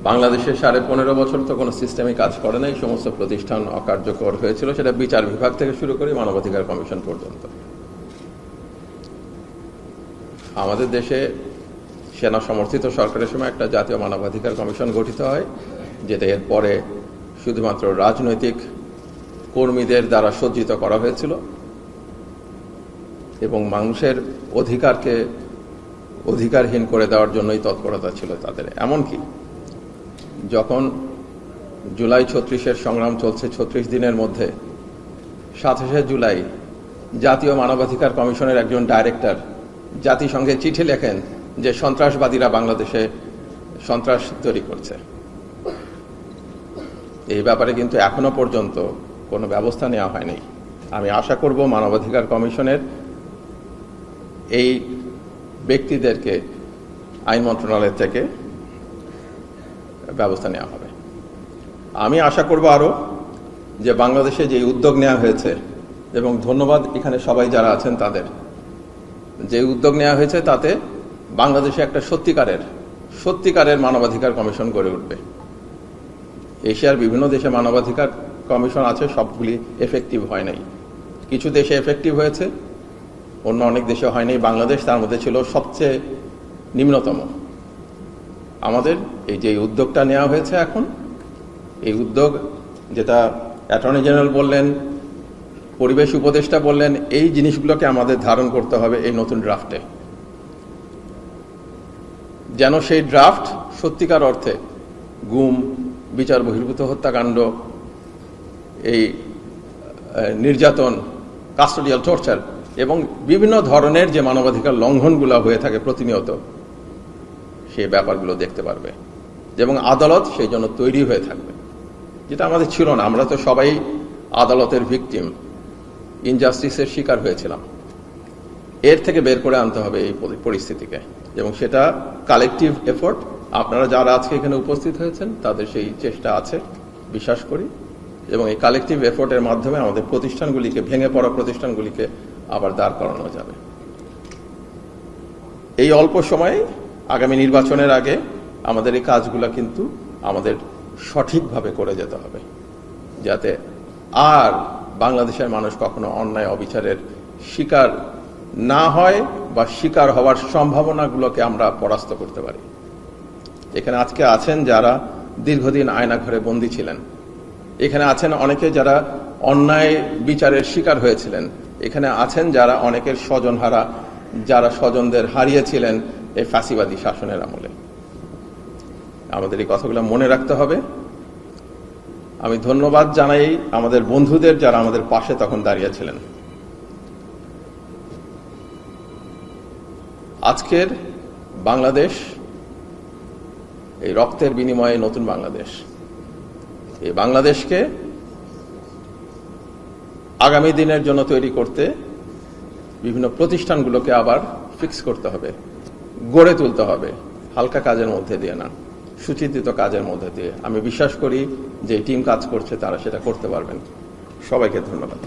বাংলাদেশে 15.5 বছর তো কোনো সিস্টেমে কাজ করে নাই, সমস্ত প্রতিষ্ঠান অকার্যকর হয়েছিল, সেটা বিচার বিভাগ থেকে শুরু করে মানবাধিকার কমিশন পর্যন্ত। আমাদের দেশে সেনা সমর্থিত সরকারের সময় একটা জাতীয় মানবাধিকার কমিশন গঠিত হয়, যেটা এরপরে শুধুমাত্র রাজনৈতিক কর্মীদের দ্বারা সজ্জিত করা হয়েছিল এবং মানুষের অধিকারকে অধিকারহীন করে দেওয়ার জন্যই তৎপরতা ছিল তাদের। এমনকি যখন জুলাই 36-এর সংগ্রাম চলছে 36 দিনের মধ্যে 27 জুলাই জাতীয় মানবাধিকার কমিশনের একজন ডাইরেক্টর জাতিসংঘে চিঠি লেখেন যে সন্ত্রাসবাদীরা বাংলাদেশে সন্ত্রাস তৈরি করছে। এই ব্যাপারে কিন্তু এখনো পর্যন্ত কোনো ব্যবস্থা নেওয়া হয়নি। আমি আশা করব মানবাধিকার কমিশনের এই ব্যক্তিদেরকে আইন মন্ত্রণালয় থেকে ব্যবস্থা নেওয়া হবে। আমি আশা করব আরও যে বাংলাদেশে যে উদ্যোগ নেওয়া হয়েছে, এবং ধন্যবাদ এখানে সবাই যারা আছেন তাদের, যে উদ্যোগ নেওয়া হয়েছে তাতে বাংলাদেশে একটা সত্যিকারের মানবাধিকার কমিশন গড়ে উঠবে। এশিয়ার বিভিন্ন দেশে মানবাধিকার কমিশন আছে, সবগুলি এফেক্টিভ হয় নাই। কিছু দেশে এফেক্টিভ হয়েছে, অন্য অনেক দেশে হয়নি। বাংলাদেশ তার মধ্যে ছিল সবচেয়ে নিম্নতম। আমাদের এই যে উদ্যোগটা নেওয়া হয়েছে এখন, এই উদ্যোগ যেটা অ্যাটর্নি জেনারেল বললেন, পরিবেশ উপদেষ্টা বললেন, এই জিনিসগুলোকে আমাদের ধারণ করতে হবে এই নতুন ড্রাফটে, যেন সেই ড্রাফট সত্যিকার অর্থে গুম, বিচার বহির্ভূত হত্যাকাণ্ড, এই নির্যাতন, কাস্টোডিয়াল টর্চার এবং বিভিন্ন ধরনের যে মানবাধিকার লঙ্ঘনগুলো হয়ে থাকে প্রতিনিয়ত, সেই ব্যাপারগুলো দেখতে পারবে এবং আদালত সেই জন্য তৈরি হয়ে থাকবে, যেটা আমাদের ছিল না। আমরা তো সবাই আদালতের ভিকটিম, ইনজাস্টিসের শিকার হয়েছিলাম। এর থেকে বের করে আনতে হবে এই পরিস্থিতিকে, এবং সেটা কালেকটিভ এফোর্ট। আপনারা যারা আজকে এখানে উপস্থিত হয়েছেন তাদের সেই চেষ্টা আছে বিশ্বাস করি, এবং এই কালেকটিভ এফোর্টের মাধ্যমে আমাদের প্রতিষ্ঠানগুলিকে, ভেঙে পড়া প্রতিষ্ঠানগুলিকে আবার দাঁড় করানো যাবে। এই অল্প সময়ে আগামী নির্বাচনের আগে আমাদের এই কাজগুলো কিন্তু আমাদের সঠিকভাবে করে যেতে হবে, যাতে আর বাংলাদেশের মানুষ কখনো অন্যায় অবিচারের শিকার না হয় বা শিকার হওয়ার সম্ভাবনাগুলোকে আমরা পরাস্ত করতে পারি। এখানে আজকে আছেন যারা দীর্ঘদিন আয়নাঘরে বন্দী ছিলেন, এখানে আছেন অনেকে যারা অন্যায় বিচারের শিকার হয়েছিলেন, এখানে আছেন যারা অনেকের স্বজনহারা, যারা স্বজনদের হারিয়েছিলেন এই ফ্যাসিবাদী শাসনের আমলে। আমাদের এই কথাগুলো মনে রাখতে হবে। আমি ধন্যবাদ জানাই আমাদের বন্ধুদের যারা আমাদের পাশে তখন দাঁড়িয়েছিলেন। আজকের বাংলাদেশ এই রক্তের বিনিময়ে নতুন বাংলাদেশ। এই বাংলাদেশকে আগামী দিনের জন্য তৈরি করতে বিভিন্ন প্রতিষ্ঠানগুলোকে আবার ফিক্স করতে হবে, গড়ে তুলতে হবে, হালকা কাজের মধ্যে দিয়ে না, সুচিন্তিত কাজের মধ্যে দিয়ে। আমি বিশ্বাস করি যে টিম কাজ করছে, তারা সেটা করতে পারবেন। সবাইকে ধন্যবাদ।